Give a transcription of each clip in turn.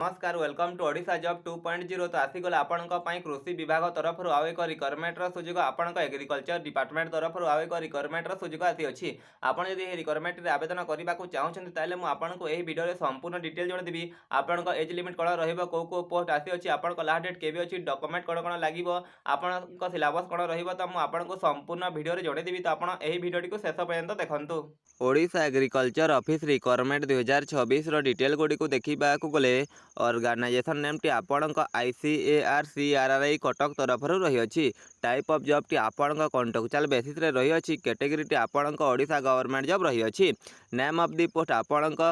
नमस्कार welcome to Odisha job 2.0 तो आसीगला आपणक कृषि विभाग तरफ आउ एक रिक्वायरमेंट सुजोग आपणक एग्रीकल्चर डिपार्टमेंट तरफ आउ एक रिक्वायरमेंट सुजोग आसी अच्छी आपड़ जब यह रिक्वायरमेंट आवेदन करने को चाहते ताले आपको यह वीडियो संपूर्ण डिटेल जनदेवी आपंक एज लिमिट कौन रही कौ पोस्ट आसी अच्छी आपंक लास्ट डेट केवे अच्छी डॉक्यूमेंट कौन कौन लगे आपंक सिलेबस कौन रहा आपको संपूर्ण वीडियो जनदेवी तो आप वीडियो टी शेष पर्यंत देखूँ Odisha agriculture office requirement 2026 detail गुड़ी को देखा गले ऑर्गेनाइजेशन नेम टी आपणक ICAR कटक तरफ रही टाइप ऑफ जॉब टी आपणक कॉन्ट्रेक्चुअल बेसिस रे रही कैटेगरी टी आपणक ओडिशा गवर्नमेंट जॉब रही नेम ऑफ दी पोस्ट आपणक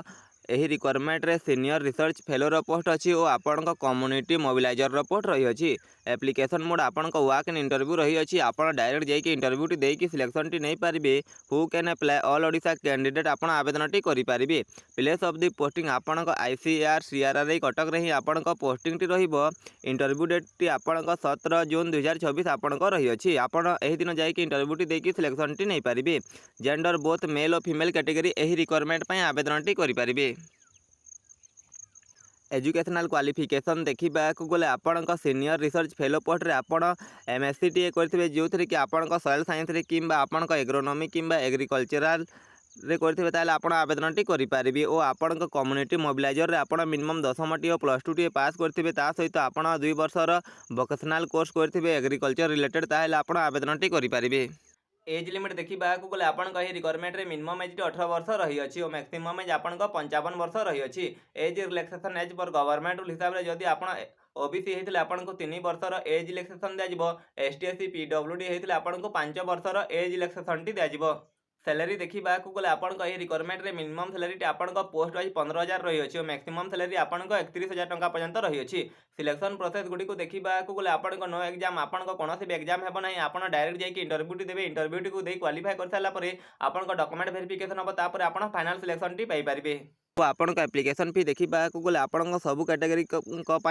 यही रिक्वायरमेंट रे सीनियर रिसर्च फेलोर पोस्ट अच्छी और आपणक कम्युनिटी मोबिलाइजर पोस्ट रही एप्लिकेशन मोड आपणक वाक इन इंटरव्यू रही आप डायरेक्ट जाइए इंटरव्यू टी देकी सिलेक्शन टी नहीं पारे who can apply all Odisha candidate आप आवेदन टी करेंगे प्लेस ऑफ दी पोस्टिंग आपणक ICAR कटक रे ही आपणक पोस्टिंग टी रहिबो इंटरव्यू डेट टी आपणक 17 जून 2024 आपणक रही आपण एही दिन जाइए इंटरव्यू टी देकी सिलेक्शन टी नहीं पारे जेंडर बोथ मेल और फीमेल कैटेगरी यही रिक्वायरमेंट पर आवेदन टी करेंगे एजुकेशनल क्वालिफिकेशन देखा गले आपणक सीनियर रिसर्च फेलो पोस्ट रे आपण MSc टी करेंगे जो थी कि आपणक सॉइल साइंस रे किंबा आपणक एग्रोनॉमी किंबा एग्रीकल्चरल रे करथिबे ताले आपण आवेदन टी करि पारिबे ओ आपणक कम्युनिटी मोबिलाइजर रे आपण मिनिमम 10मा टी और +2 टी पास करथिबे ता सहित आपण 2 वर्षर वोकेशनल कोर्स करथिबे एग्रीकल्चर रिलेटेड ताहेले आपण आवेदन टी करि पारिबे एज लिमिट देखा गले आपन रिक्वायरमेंट रे मिनिमम एज 18 वर्ष रही अच्छी और मैक्सिमम एज आपन 55 वर्ष रही अच्छी एज रिलैक्सेशन एज पर गवर्नमेंट रूल हिसाब से जदि आप OBC होते आपको 3 वर्षर एज रिलैक्सेशन दिज्व ST SC PWD होते आपको 5 वर्षर एज रिलैक्सेशन टी दिज्व सैलरी देखा गले आपन रिक्वायरमेंट रे मिनिमम सैलरी आपन पोस्ट वाइज 15,000 रही अच्छी और मैक्सिमम सैलरी आपन 31,000 टंका पर्यंत रही अच्छी सिलेक्शन प्रोसेस गुड़ी को देखा गले आपन नो एग्जाम आपन कौन भी एग्जाम है ना आप डायरेक्ट जाइए इंटरव्यू टी देवे इंटरव्यू टी को क्वालिफाई कर सारापर आपन डॉक्यूमेंट वेरिफिकेशन हम तापर आप फाइनल सिलेक्शन टी पाइपारे तो आपण एप्लिकेशन फी देखा गले आपन सब कैटेगरी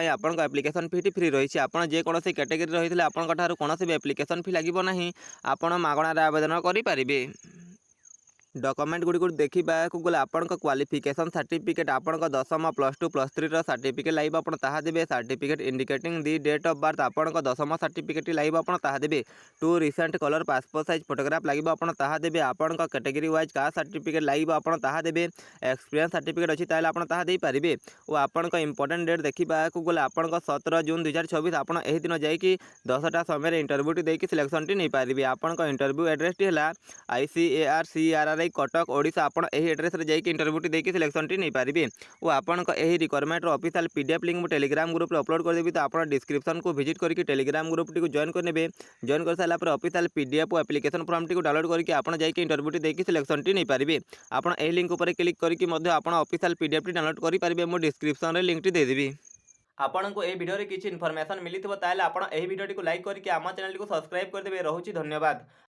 आपन एप्लिकेशन फी टी फ्री रही आप जेकोसी कैटेगरी रही है आपन कौन भी एप्लिकेशन फी लगे ना आपण मागणार आवेदन करेंगे डॉक्यूमेंट गुड़ी को देखा गले आपन क्वालिफिकेशन सर्टिफिकेट आपन 10मा +2 +3 सर्टिफिकेट लगे आप देवे certificate indicating the date of birth आपन 10मा सर्टिफिकेट लगे आप देवे 2 recent colour passport size photograph लगे आप देवे आपन कैटेगरी वाइज कास्ट सर्टिफिकेट लगे आप देवे एक्सपीरियंस सर्टिफिकेट अच्छी आप पारे और आपन इंपोर्टेंट डेट देखा गले आपन 17 जून 2024 आपड़ यही दिन जाकि 10टा समय इंटरव्यू टी देकी सिलेक्शन टी नहीं पारे आपन इंटरव्यू एड्रेस टी है ICAR कटक ओडिशा आपड़ यही एड्रेस रे जाइए इंटरव्यू टी देकी सिलेक्शन टी नहीं पारे और आपन यही रिक्वायरमेंट ऑफिशियल PDF लिंक मुझे टेलीग्राम ग्रुप रे अपलोड करदेवी तो आप डिस्क्रिप्शन को विजिट करके टेलीग्राम ग्रुप टी जॉइन करने जॉइन कर सारापर ऑफिशियल PDF और एप्लिकेशन फॉर्म टी डाउनलोड करके आप जाइए इंटरव्यू टी देकी सिलेक्शन टी नहीं पारे आप लिंक उपर क्लिक करके ऑफिशियल PDF टी डाउनलोड करेंगे मुझे डिस्क्रिप्शन रे लिंक टी देदेवी आपन को वीडियो रे किसी इन्फॉर्मेशन मिली ताले आप वीडियो टी लाइक करके आम चैनल को सब्सक्राइब करदेवे रोची धन्यवाद।